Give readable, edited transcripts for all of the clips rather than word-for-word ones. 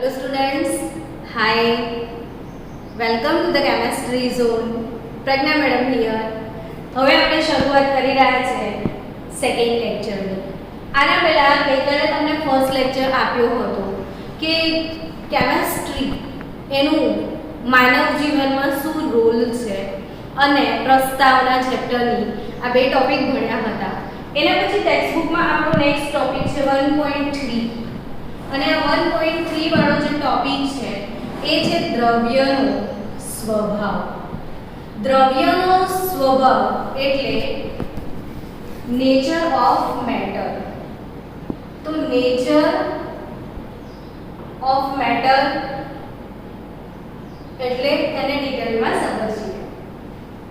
Hello students, hi, welcome to the chemistry zone. Pragya madam here. હવે આપણે શરૂઆત કરી રહ્યા છે સેકન્ડ લેક્ચરની. આના પહેલા ગઈકાલે તમને ફર્સ્ટ લેક્ચર આપ્યો હતો કે કેમેસ્ટ્રી એનું માનવ જીવનમાં શું રોલ છે અને પ્રસ્તાવના ચેપ્ટરની આ બે ટોપિક ભણ્યા હતા. એના પછી ટેક્સ્ટ બુકમાં આપણો નેક્સ્ટ ટોપિક છે 1.3 અને 1.3 વાળો જે ટોપિક છે એ છે દ્રવ્યનો સ્વભાવ. દ્રવ્યનો સ્વભાવ એટલે નેચર ઓફ મેટર. તો નેચર ઓફ મેટર એટલે તેને ડિટેલમાં સમજીએ.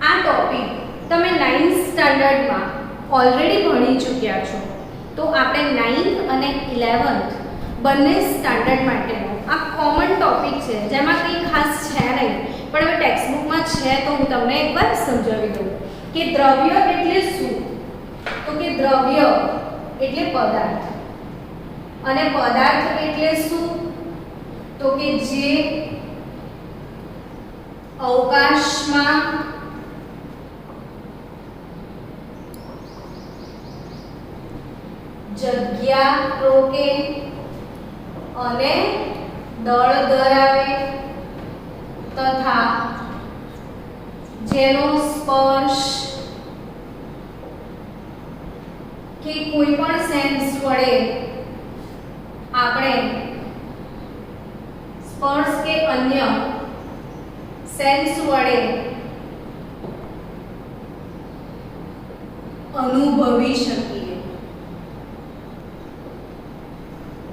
આ ટોપિક તમે 9th સ્ટાન્ડર્ડમાં ઓલરેડી ભણી ચૂક્યા છો. તો આપણે 9th અને 11th બંને સ્ટાન્ડર્ડ માટેનો આ કોમન ટોપિક છે જેમાં કંઈ ખાસ છે નહીં, પણ હવે ટેક્સ્ટ બુકમાં છે તો હું તમને એકવાર સમજાવી દઉં કે દ્રવ્ય એટલે શું. તો કે દ્રવ્ય એટલે પદાર્થ અને પદાર્થ એટલે શું તો કે જે અવકાશમાં જગ્યા રોકે અને દળ ધરાવે તથા જેનો સ્પર્શ કે કોઈ પણ સેન્સ વડે આપણે સ્પર્શ કે અન્ય સેન્સ વડે અનુભવી શકીએ,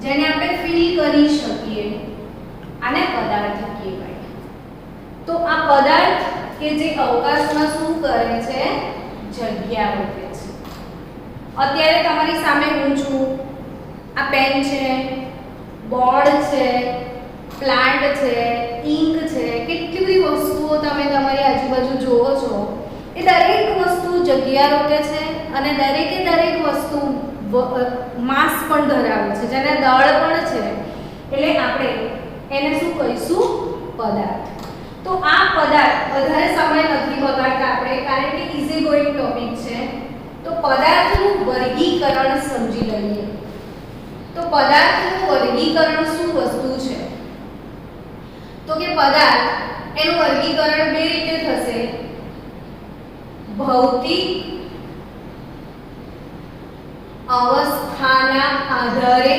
જેને આપણે ફીલ કરી શકીએ, આને પદાર્થ કહેવાય. તો આ પદાર્થ કે જે અવકાશમાં શું કરે છે, જગ્યા રોકે છે. અત્યારે તમારી સામે હું છું, આ પેન છે, બોર્ડ છે, પ્લાન્ટ છે, ઇંક છે, કેટલી બધી વસ્તુઓ તમે તમારી આજુબાજુ જોવો છો. એ દરેક વસ્તુ જગ્યા રોકે છે અને દરેકે દરેક વસ્તુ માસ પણ ધરાવે છે, જેને દળ પણ છે. એટલે આપણે એને શું કહીશું, પદાર્થ. તો આ પદાર્થ વધારે સમય નથી બગાડતા આપણે, કારણ કે ઈઝી ગોઈંગ ટોપિક છે. તો પદાર્થનું વર્ગીકરણ સમજી લઈએ. તો પદાર્થનું વર્ગીકરણ શું વસ્તુ છે તો કે પદાર્થ એનું વર્ગીકરણ બે રીતે થશે: ભૌતિક અવસ્થાના આધારે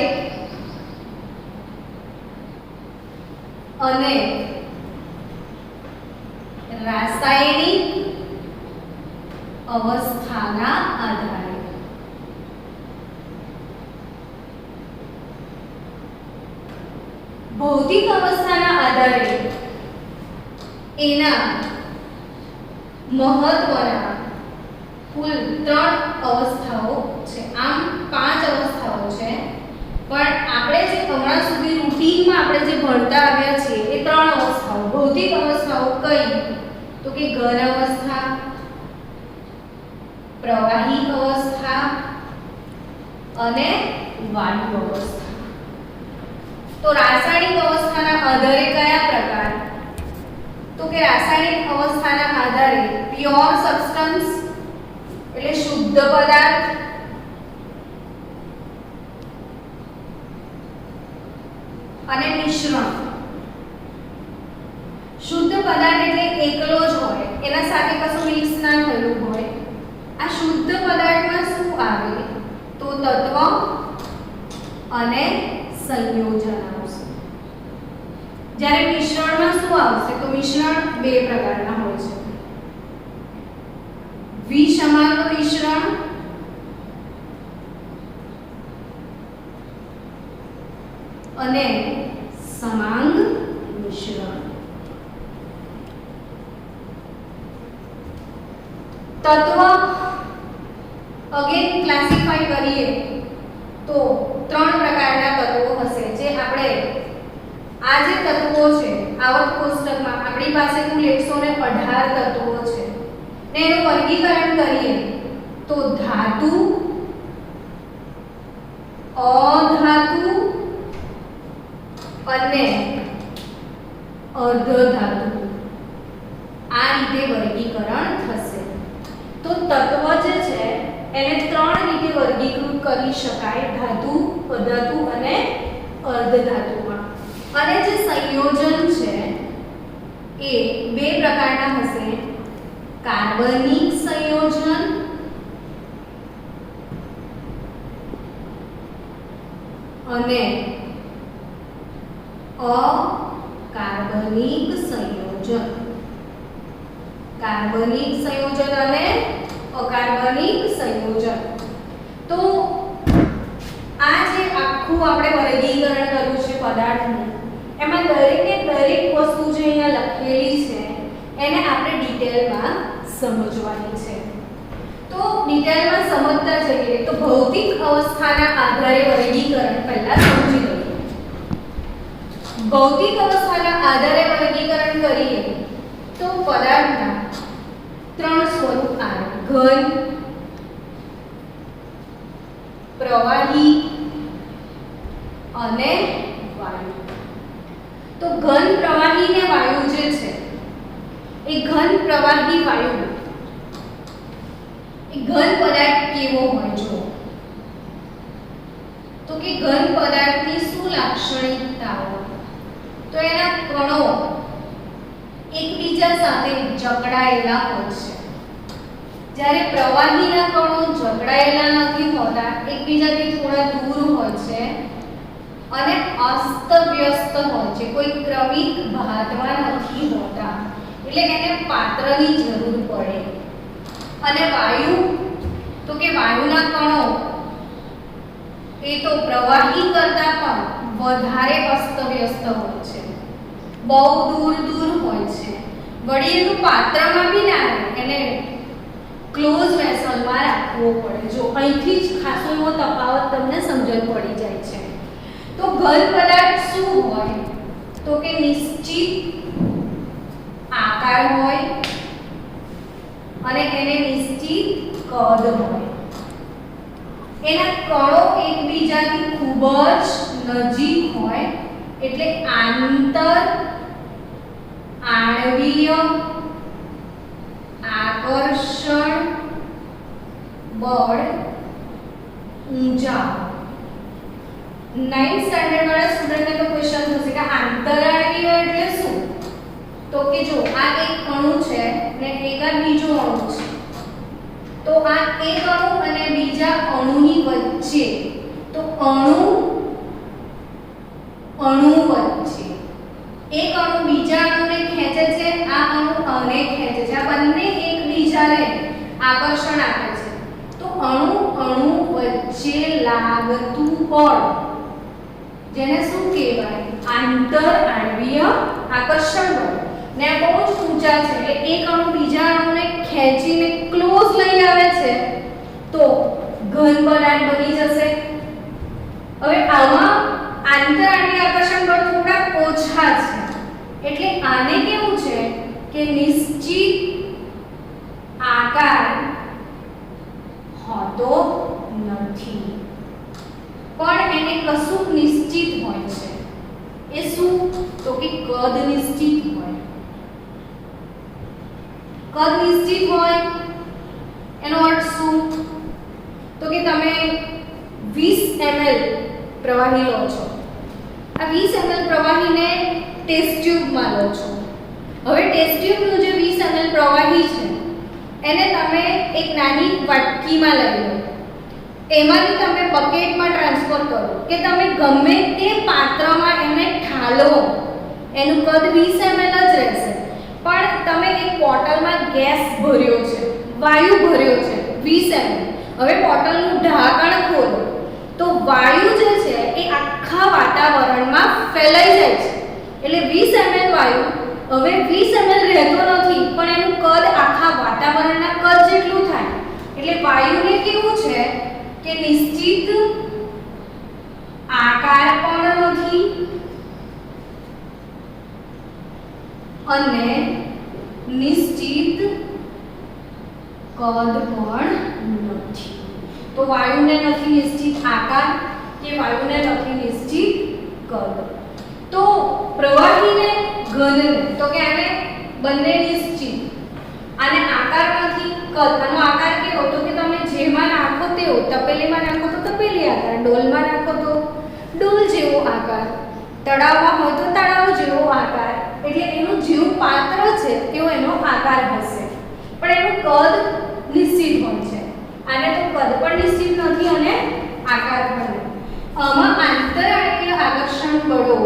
અને રાસાયણિક અવસ્થાના આધારે. ભૌતિક અવસ્થાના આધારે એના મહત્વના કુલ 3 અવસ્થાઓ છે. આમ 5 અવસ્થાઓ છે, પણ આપણે જે હમણાં સુધી રૂટીનમાં આપણે જે ભણતા આવ્યા છીએ એ 3 અવસ્થાઓ. ભૌતિક અવસ્થાઓ કઈ તો કે ઘન અવસ્થા, પ્રવાહી અવસ્થા અને વાયુ અવસ્થા. તો રાસાયણિક અવસ્થાના આધારે કયા પ્રકાર તો કે રાસાયણિક અવસ્થાના આધારે પ્યોર સબસ્ટન્સ એટલે શુદ્ધ પદાર્થ, અને મિશ્રણ. શુદ્ધ પદાર્થ એટલે એકલો જ હોય, એના સાથે કશું મિક્સ ના થયેલું હોય. આ શુદ્ધ પદાર્થમાં શું આવે તો તત્વ અને સંયોજન આવશે. જ્યારે મિશ્રણમાં શું આવશે તો મિશ્રણ બે પ્રકારના હોય છે: વિષમાંગ મિશ્રણ અને સમાંગ મિશ્રણ. તત્વ અગેન ક્લાસિફાઈ કરીએ તો 3 પ્રકારના તત્વો હશે, જે આપણે આ જે તત્વો છે આવર્ત કોષ્ટકમાં આપણી પાસે કુલ 118 તત્વો છે ને એનું વર્ગીકરણ કરીએ તો ધાતુ, અધાતુ, અને અર્ધ ધાતુ આ રીતે વર્ગીકરણ થશે। તો તત્વ જે છે એને ત્રણ રીતે વર્ગીકૃત કરી શકાય, ધાતુ, અધાતુ અને અર્ધ ધાતુમાં। અને જે સંયોજન છે એ બે પ્રકારના હશે, કાર્બનિક સંયોજન અને અકાર્બનિક સંયોજન। કાર્બનિક સંયોજન અને અકાર્બનિક સંયોજન। તો આ જે આખું આપણે વર્ગીકરણ કર્યું છે પદાર્થનું, એમાં દરેકે દરેક વસ્તુ જે અહીંયા લખેલી છે એને આપણે ડિટેલમાં સમજવાની છે। તો ડિટેલમાં સમજતા જઈએ તો ભૌતિક અવસ્થાના આધારે વર્ગીકરણ પહેલા સમજી લઈએ। ભૌતિક અવસ્થાના આધારે વર્ગીકરણ કરીએ તો પદાર્થના ત્રણ સ્વરૂપ આવે, ઘન, પ્રવાહી અને વાયુ। તો ઘન, પ્રવાહી ને વાયુ જે છે એ ઘન, પ્રવાહી, વાયુ એ ઘન પદાર્થ કેવો હોય જો તો કે ઘન પદાર્થની શું લાક્ષણિકતાઓ, તો એના કણો એકબીજા સાથે જકડાયેલા હોય છે, જ્યારે પ્રવાહીના કણો જકડાયેલા નથી હોતા, એકબીજાથી થોડા દૂર હોય છે અને અસ્તવ્યસ્ત હોય છે, કોઈ ક્રમિક ભાતમાં નથી હોતા, એટલે એને પાત્રની જરૂર પડે। અને વાયુ તો કે વાયુના કણો એ તો પ્રવાહી કરતા પણ વધારે અસ્તવ્યસ્ત હોય છે, બહુ દૂર દૂર હોય છે, વળી એનું પાત્રમાં બી ના રહે, એને ક્લોઝ વેસલમાં રાખવો પડે। જો અહીંથી જ ખાસો એવો તફાવત તમને સમજણ પડી જાય છે। તો ઘન પદાર્થ શું હોય તો કે નિશ્ચિત આકાર હોય અને એને નિશ્ચિત કદ હોય, એના કણો એકબીજાથી ખૂબ જ નજીક હોય, એટલે આંતર આણ્વીય આકર્ષણ બળ ઊંચા। 9th સ્ટાન્ડર્ડ વાળા સ્ટુડન્ટને તો ક્વેશ્ચન થશે કે આંતરાણ્વીય એટલે શું? તો કે જો આ એક અણુ છે ને એક આ બીજો અણુ છે, તો આ એક અણુ અને બીજા અણુની વચ્ચે, તો અણુ વચ્ચે એક અણુ બીજા અણુને ખેંચે છે, આ અણુ આને ખેંચે છે, આ બંને એકબીજાને આકર્ષણ આપે છે, તો અણુ વચ્ચે લાગતું બળ જેને શું કહેવાય? આંતર આણ્વીય આકર્ષણ બળ। ને આ બહુ જ ઊંચા છે, એટલે એક અણુ બીજા અણુને ખેંચીને ક્લોઝ લઈ આવે છે તો ઘન પદાર્થ બની જશે। હવે આમાં આંતર આણ્વીય આકર્ષણ બળ થોડા ઓછા છે, એટલે આને કેવું છે કે નિશ્ચિત આકાર હોતો નથી, પણ એને કશું નિશ્ચિત હોય છે। એ શું? તો કે કદ નિશ્ચિત હોય। કદ નિશ્ચિત હોય એનો અર્થ શું? તો કે તમે 20 ml પ્રવાહી લો છો, આ 20 ml પ્રવાહીને ટેસ્ટ ટ્યુબમાં લો છો। હવે ટેસ્ટ ટ્યુબનું જે 20 ml પ્રવાહી છે એને તમે એક નાની વાટકીમાં લઈ લો, એમાંથી તમે બકેટમાં ટ્રાન્સફર કરો કે તમે ગમે તે પાત્રમાં એને ઠાલો, એનું કદ 20 ml જ રહેશે, પણ તમે એક બોટલમાં ગેસ ભર્યો છે, વાયુ ભર્યો છે 20 ml, હવે બોટલનું ઢાંકણ ખોલો તો વાયુ જે છે એ આખા વાતાવરણમાં ફેલાઈ જાય છે, એટલે 20 ml વાયુ હવે 20 ml રહેતો નથી, પણ એનું કદ આખા વાતાવરણના કદ જેટલું થાય, એટલે વાયુને કેવું છે કે નિશ્ચિત આકાર પણ નથી અને નિશ્ચિત કદ પણ નથી। તો વાયુને નથી નિશ્ચિત આકાર કે વાયુને નથી નિશ્ચિત કદ। તો પ્રવાહીને ઘનને તો કે આને બંને નિશ્ચિત આને આકારમાંથી આનો આકાર કેવો તો કે તમે જેમાં નાખો તેવો તપેલીમાં નાખો તો તપેલી આકાર ડોલમાં નાખો તો ડોલ જેવો આકાર તળાવમાં હોય તો તળાવ જેવો આકાર એટલે એનું જેવું પાત્ર છે એવો એનો આકાર હશે પણ એનું કદ નિશ્ચિત હોય છે આને તો કદ પણ નિશ્ચિત નથી અને આકાર પણ નહીં આમાં આંતરઆણ્વીય આકર્ષણ બળો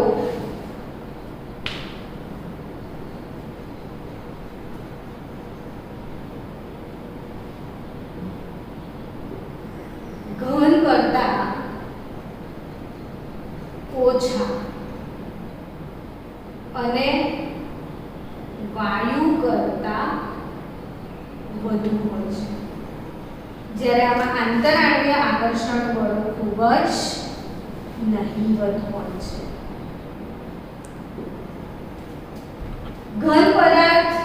ઘન કરતા ઓછા અને વાયુ કરતા વધુ હોય છે જ્યારે આમાં આંતરઆણ્વીય આકર્ષણ બળ ખૂબ જ નહીવત હોય છે ઘન પદાર્થ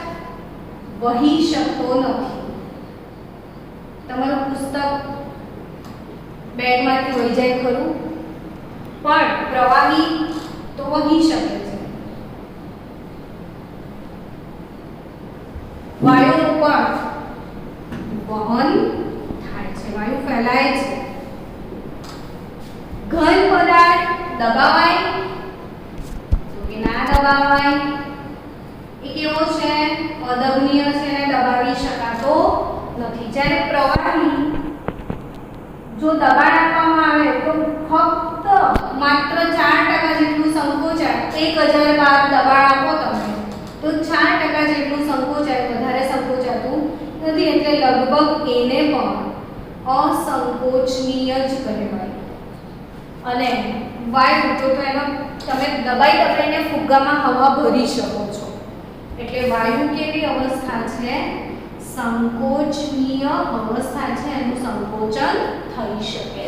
વહી શકતો નથી તમારું પુસ્તક બેગમાંથી વહી જાય ખરું પણ પ્રવાહી તો વહી શકે છે વાયુનું પણ વહન થાય છે વાયુ ફેલાય છે ઘન પદાર્થ દબાવાય તો કે ના દબાવાય એ કેવો છે અદબનીય છે ને દબાવી શકાતો નથી જ્યારે પ્રવાહી જો દબાણ આપવામાં આવે તો ફક્ત માત્ર 4% જેટલું સંકોચાય 1000 બાર દબાણ આપો તમે તો 4% જેટલું સંકોચાય વધારે સંકોચાતું નથી એટલે લગભગ એને પણ અસંકોચનીય જ કહેવાય અને વાયુ તો એનો તમે દબાઈને ફુગ્ગામાં હવા ભરી શકો છો એટલે વાયુ કેવી અવસ્થા છે સંકોચનીય અવસ્થા છે એનું સંકોચન થઈ શકે છે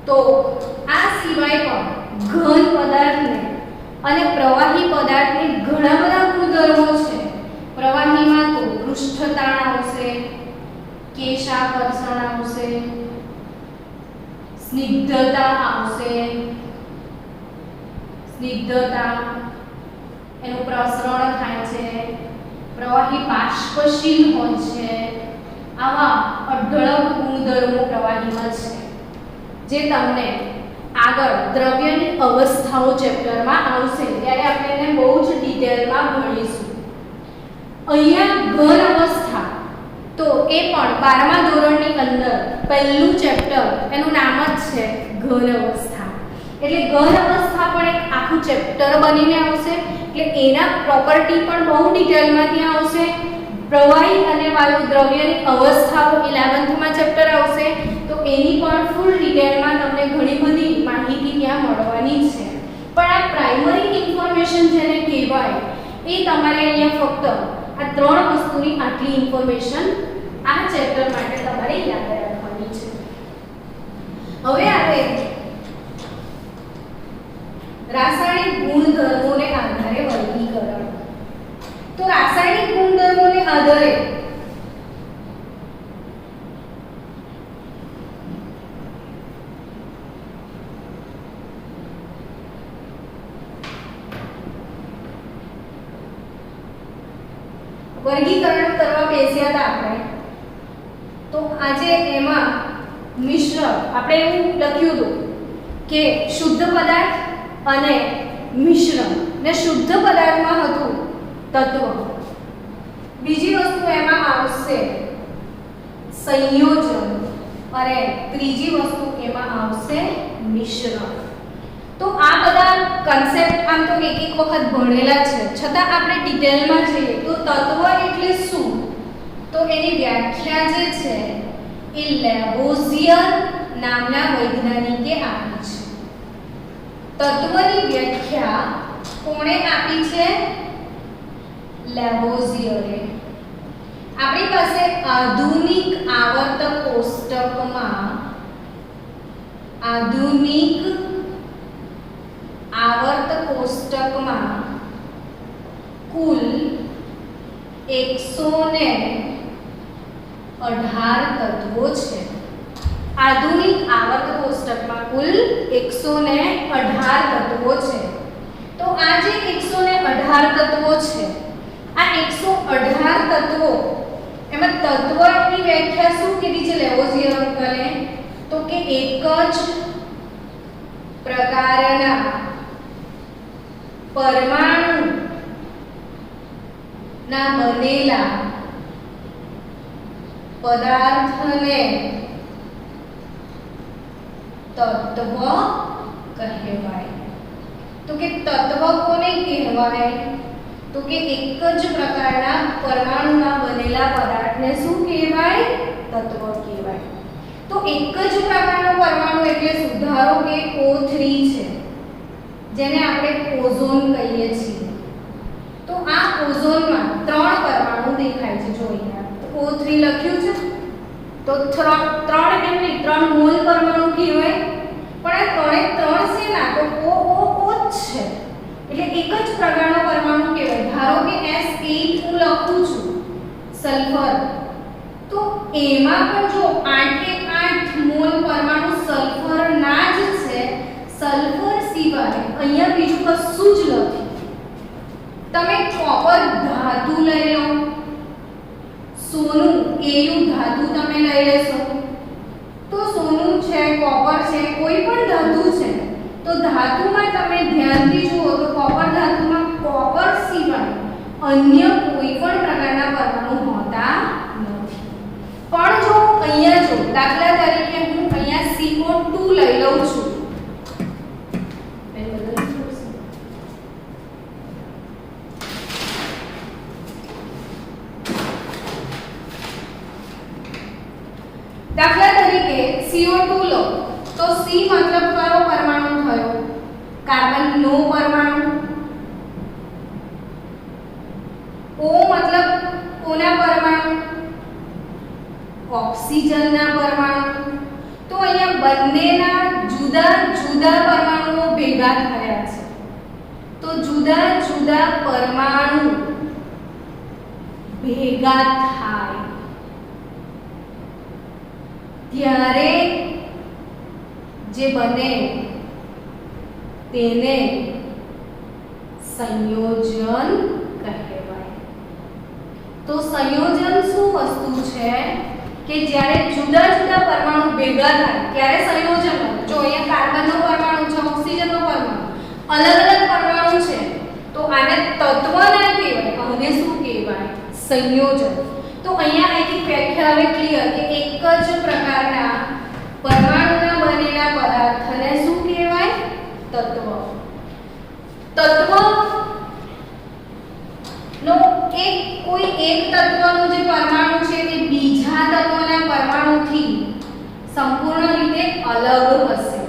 તો આ સિવાય પણ ઘન પદાર્થને અને પ્રવાહી પદાર્થને ઘણા બધા ગુણધર્મો છે પ્રવાહીમાં તો પૃષ્ઠતાણ આવશે કેશાકર્ષણ આવશે સ્નિગ્ધતા આવશે સ્નિગ્ધતા એનું પ્રસરણ થાય છે પ્રવાહી બાષ્પશીલ હોય છે આવા અઢળક ગુણધર્મો પ્રવાહીમાં છે જે તમને આગળ દ્રવ્યની અવસ્થાઓ ચેપ્ટરમાં આવશે ત્યારે આપણે એને બહુ જ ડિટેલમાં ભણીશું અહીંયા ઘન અવસ્થા તો એ પણ 12મા ધોરણની અંદર પહેલું ચેપ્ટર એનું નામ જ છે ઘન અવસ્થા એટલે ઘન અવસ્થા પણ એક આખું ચેપ્ટર બનીને આવશે એટલે એના પ્રોપર્ટી પણ બહુ ડિટેલમાં ત્યાં આવશે પ્રવાહી અને વાયુ દ્રવ્યની અવસ્થાઓ 11થમાં ચેપ્ટર આવશે તો એની પણ ફૂલ ડિટેલમાં તમને ઘણી બધી માહિતી ત્યાં મળવાની છે પણ આ પ્રાઇમરી ઇન્ફોર્મેશન જેને કહેવાય એ તમારે અહીંયા ફક્ત આ 3 વસ્તુની આટલી ઇન્ફોર્મેશન આ ચેપ્ટર માટે તમારે યાદ રાખવાની છે હવે આપણે રાસાયણિક ગુણધર્મોને આધારે વર્ગીકરણ તો રાસાયણિક ગુણધર્મોને આધારે વર્ગીકરણ કરવા બેસ્યા હતા આપણે તો આજે એમાં મિશ્ર આપણે એવું લખ્યું હતું કે શુદ્ધ પદાર્થ અને મિશ્રણ ને શુદ્ધ પદાર્થમાં હતું તત્વ બીજી વસ્તુ એમાં આવશે સંયોજન અને ત્રીજી વસ્તુ એમાં આવશે મિશ્રણ તો આ બધા કન્સેપ્ટ આમ તો એક વખત ભણેલા છે છતાં આપણે ડિટેલમાં જઈએ તો તત્વ એટલે શું તો એની વ્યાખ્યા જે છે એ લેવોઝિયર નામના વૈજ્ઞાનિકે આપી છે તત્વની વ્યાખ્યા કોણે આપી છે લેવોઝિયરે આપણી પાસે આધુનિક આવર્ત કોષ્ટકમાં કુલ 118 તત્વો છે આધુનિક આવર્ત કોષ્ટકમાં કુલ 118 તત્વો છે તો આ જે 118 તત્વો છે, આ 118 તત્વો એમાં તત્વની વ્યાખ્યા શું કીધી છે લેવોઝિયર અંકલે? તો કે એક જ પ્રકારના પરમાણુ ના બનેલા પદાર્થને તત્વ કહેવાય. તો કે તત્વ કોને કહેવાય? તો કે એક જ પ્રકારના પરમાણુના બનેલા પદાર્થને શું કહેવાય? તત્વ કહેવાય. તો એક જ પ્રકારનો પરમાણુ એટલે સુધારો કે O3 છે, જેને આપણે ઓઝોન કહીએ છીએ. તો આ ઓઝોનમાં 3 પરમાણુ દેખાય છે. જો અહીંયા O3 લખ્યું છે, તો 3 એમ નહીં, 3 મોલ પરમાણુ કહેવાય. પણ આ 3 છે ના, તો O જ છે, એટલે એક જ પ્રકારનો પરમાણુ કહેવાય. ધારો કે S8 હું લખું છું સલ્ફર, તો એમાં પણ જો 8 કે 8 મોલ પરમાણુ સલ્ફર ના જ છે. સલ્ફર સિવાય અહીંયા બીજું કશું જ નથી. તમે કોપર ધાતુ લઈ લો, સોનું Au ધાતુ તમે લઈ લેશો, તો સોનું છે, કોપર છે, કોઈ પણ ધાતુ છે, તો ધાતુમાં તમે ધ્યાનથી જુઓ તો કોપર ધાતુમાં કોપર સિવાય અન્ય કોઈ પણ પ્રકારના પરમાણુ હોતા નથી. પણ જો અહીંયા જો દાખલા તરીકે હું અહીંયા CO2 લઈ લઉં છું, દાખલા તરીકે CO2 લો, તો C મતલબ કયો પરમાણુ થયો? કાર્બન નો પરમાણુ. O મતલબ કોના પરમાણુ? ઓક્સિજનના પરમાણુ. તો અહીંયા બંનેના જુદા જુદા પરમાણુઓ ભેગા થયા છે. તો જુદા જુદા પરમાણુ ભેગા થાય ત્યારે જે બને તેને સંયોજન કહેવાય. તો સંયોજન શું વસ્તુ છે કે જ્યારે જુદા જુદા પરમાણુ ભેગા થાય ત્યારે સંયોજન બને. જો અહીંયા કાર્બનનો પરમાણુ છે, ઓક્સિજનનો પરમાણુ, અલગ અલગ પરમાણુ છે, તો આને તત્વ ના કહેવાય, આને શું કહેવાય? સંયોજન. તો અહીંયા આની વ્યાખ્યા હવે ક્લિયર કે એક જ પ્રકારના પરમાણુના બનેલા પદાર્થને શું કહેવાય? તત્વ. તત્વ નો કોઈ એક તત્વનું જે પરમાણુ છે તે બીજા તત્વના પરમાણુથી સંપૂર્ણ રીતે અલગ હશે.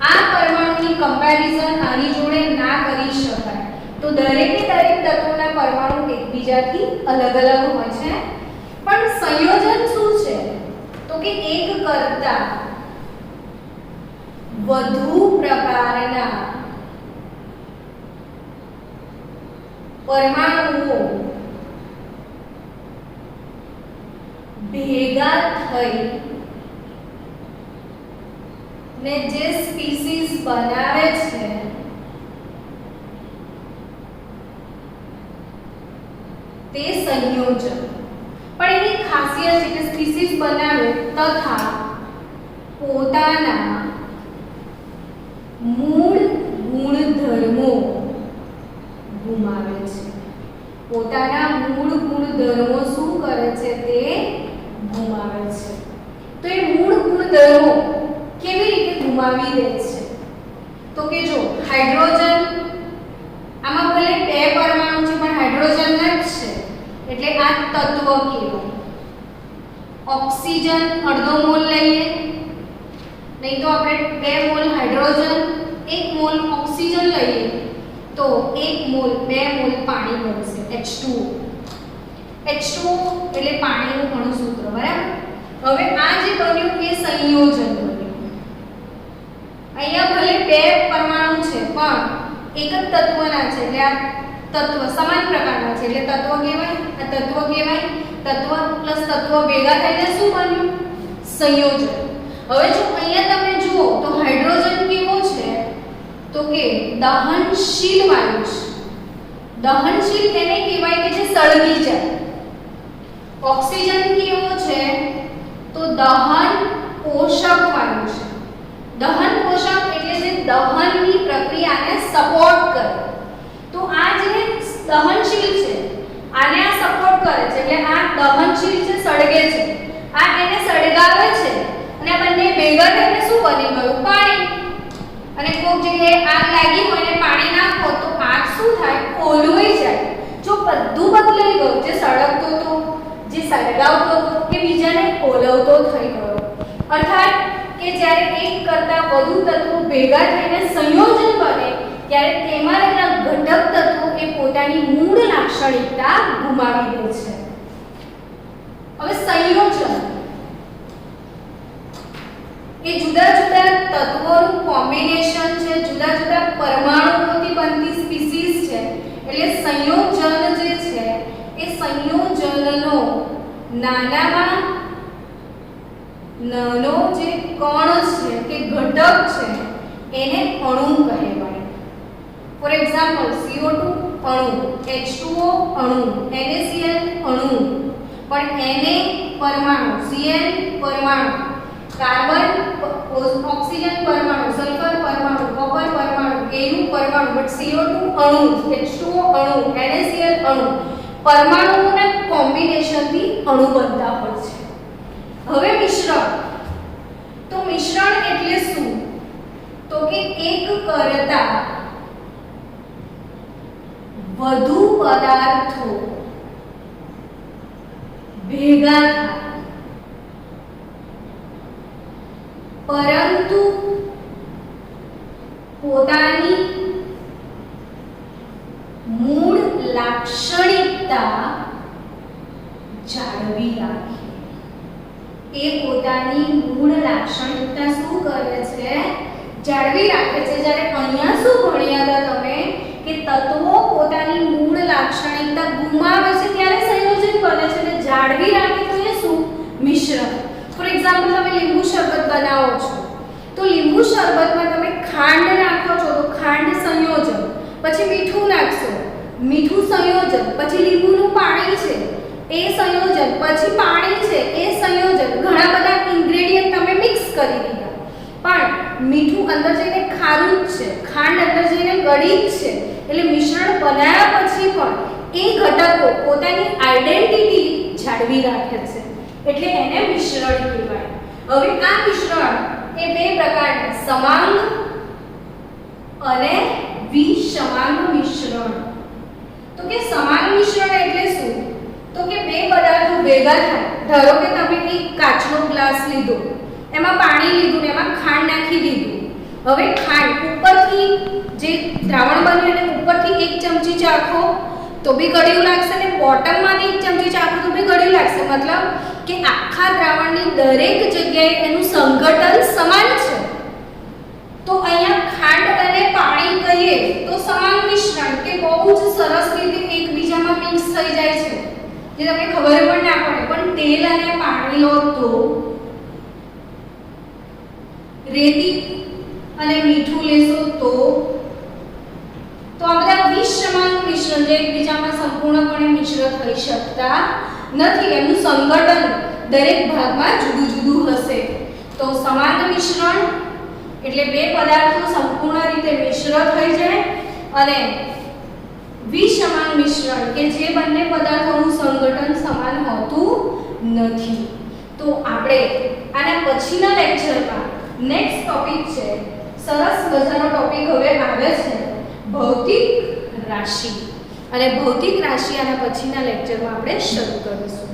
આ પરમાણુની કમ્પેરિઝન આની જોડે ના કરી શકાય. તો દરેકે દરેક તત્વના પરમાણુ એકબીજાથી અલગ અલગ હોય છે. પણ સંયોજન શું છે? તો કે એક કરતા વધુ પ્રકારના પરમાણુઓ ભેગા થઈ ને જે સ્પીસીસ બનાવે છે તે સંયોજન. પણ એની ખાસિયત છે કે સ્પીસીસ બનાવે તથા પોતાના મૂળ ગુણધર્મો ગુમાવે છે. પોતાના મૂળ ગુણધર્મો શું કરે છે? તે ગુમાવે છે. તો એ મૂળ ગુણધર્મો કેવી રીતે ગુમાવી દે છે? તો કે જો હાઇડ્રોજન, આમાં ભલે 2 પરમાણુ છે પણ હાઇડ્રોજન ના જ છે, એટલે આ તત્વ કહેવાય. ઓક્સિજન અડધો મોલ લઈએ, નહીં તો આપણે 2 મોલ હાઇડ્રોજન 1 મોલ ઓક્સિજન લઈએ તો 1 મોલ 2 મોલ પાણી બનશે, H2O. H2O એટલે પાણીનું અણુસૂત્ર, બરાબર? હવે આ જે બન્યું એ સંયોજન બન્યું. અહીંયા ભલે 2 પરમાણુ છે પણ એક જ તત્વના છે, એટલે આ તત્વ સમાન પ્રકારના છે એટલે તત્વ કહેવાય. આ તત્વ કહેવાય. તત્વ પ્લસ તત્વ ભેગા થઈને શું બન્યું? સંયોજન. હવે જો અહીંયા તમે જુઓ તો હાઇડ્રોજન કેવો છે? તો કે દહનશીલ વાયુ છે. દહનશીલ એને કહેવાય કે જે સળગી જાય. ઓક્સિજન કેવો છે તો દહન પોષક વાયુ છે. દહન પોષક એટલે જે દહનની પ્રક્રિયાને સપોર્ટ કરે. તો આ જે દહનશીલ છે આને આ સપોર્ટ કરે છે એટલે આ દહનશીલ છે, સળગે છે, આ એને સળગાવે છે અને આ બંને ભેગા થઈને શું બની ગયું? પાણી. અને કોઈક જગ્યાએ આગ લાગી હોય ને પાણી નાખો તો આગ શું થાય? ઓલવાઈ જાય. જો બધું બદલાઈ ગયું, જે સળગતો હતો, જે સળગાવતો હતો એ બીજાને ઓલવતો થઈ ગયો. અર્થાત કે જ્યારે એક કરતાં વધુ તત્વો ભેગા થઈને સંયોજન બને ત્યારે તેમાં રહેલા ઘટક તત્વો એ પોતાની મૂળ લાક્ષણિકતા ગુમાવી દે છે. હવે સંયોજન એ જુદા જુદા તત્વોનું કોમ્બિનેશન છે, જુદા જુદા પરમાણુઓથી બનતી સ્પીસીસ છે. એટલે સંયોજન જે છે એ સંયોજનનો નાનામાં નાનો જે કણ છે કે ઘટક છે એને અણુ કહેવાય. ફોર એક્ઝામ્પલ CO2 અણુ, H2O અણુ, NaCl અણુ. પણ Na પરમાણુ, Cl પરમાણુ, કાર્બન ઓક્સિજન પરમાણુ, સલ્ફર પરમાણુ, કોપર પરમાણુ, Au પરમાણુ, બટ CO2 અણુ, H2O અણુ, NaCl અણુ પરમાણુઓના કોમ્બિનેશનથી અણુ બનતા હોય છે. હવે મિશ્રણ. તો મિશ્રણ એટલે શું? તો કે એક કરતા વધુ પદાર્થો ભેગા થાય પરંતુ પોતાની મૂળ લાક્ષણિકતા જાળવી રાખે. એ પોતાની મૂળ લાક્ષણિકતા શું કરે છે? જાળવી રાખે છે. જ્યારે અહીંયા શું ભણ્યા હતા તમે કે તત્વો પોતાની મૂળ લાક્ષણિકતા ગુમાવે છે ત્યારે સંયોજન બને છે અને જાળવી રાખે તો એ શું? મિશ્રણ. ફોર એક્ઝામ્પલ તમે લીંબુ શરબત બનાવો છો તો લીંબુ શરબતમાં તમે ખાંડ નાખો છો તો ખાંડ સંયોજન, પછી મીઠું નાખશો, મીઠું સંયોજન, પછી લીંબુનું પાણી છે એ સંયોજન, પછી પાણી છે એ સંયોજન. ઘણા બધા ઇન્ગ્રેડિયન્ટ તમે મિક્સ કરી દીધા પણ મીઠું અંદર જઈને ખારું જ છે, ખાંડ અંદર જઈને ગળી જ છે. એટલે મિશ્રણ બનાવ્યા પછી પણ એ ઘટકો પોતાની આઈડેન્ટિટી જાળવી રાખે છે એટલે એને મિશ્રણ કહેવાય. હવે આ મિશ્રણ એ બે પ્રકારના સમાંગ અને વિષમાંગ મિશ્રણ. તો કે સમાંગ મિશ્રણ એટલે શું? તો કે બે પદાર્થો ભેગા થાય. ધારો કે તમે એક કાચનો ગ્લાસ લીધો, એમાં પાણી લીધું ને એમાં ખાંડ નાખી દીધું. હવે ખાંડ ઉપરથી જે દ્રાવણ બન્યું એને ઉપરથી એક ચમચી ચાખો તો બી ગળ્યું લાગશે ને બોટમમાંથી એક ચમચી ચાખો તો બી ગળ્યું લાગશે. મતલબ કે આખા દ્રાવણની દરેક જગ્યાએ એનું સંઘટન સમાન છે. તો અહીંયા ખાંડ અને પાણી કહીએ તો સમાન મિશ્રણ કે બહુ જ સરસ રીતે એકબીજામાં મિક્સ થઈ જાય છે જે તમને ખબર પણ ના પડે. પણ તેલ અને પાણી લો તો, રેતી અને મીઠું લેશો તો આ બધા વિષમાંગ મિશ્રણ જે એકબીજામાં સંપૂર્ણપણે મિશ્ર થઈ શકતા નથી. એનું સંગઠન દરેક ભાગમાં જુદું જુદું હશે. તો સમાન મિશ્રણ એટલે બે પદાર્થો સંપૂર્ણ રીતે મિશ્ર થઈ જાય અને વિષમાંગ મિશ્રણ કે જે બંને પદાર્થોનું સંગઠન સમાન હોતું નથી. તો આપણે આના પછીના લેક્ચરમાં નેક્સ્ટ ટોપિક છે, સરસ મજાનો ટોપિક હવે આવે છે ભૌતિક રાશિ. અને ભૌતિક રાશિ આના પછીના લેક્ચરમાં આપણે શરૂ કરીશું.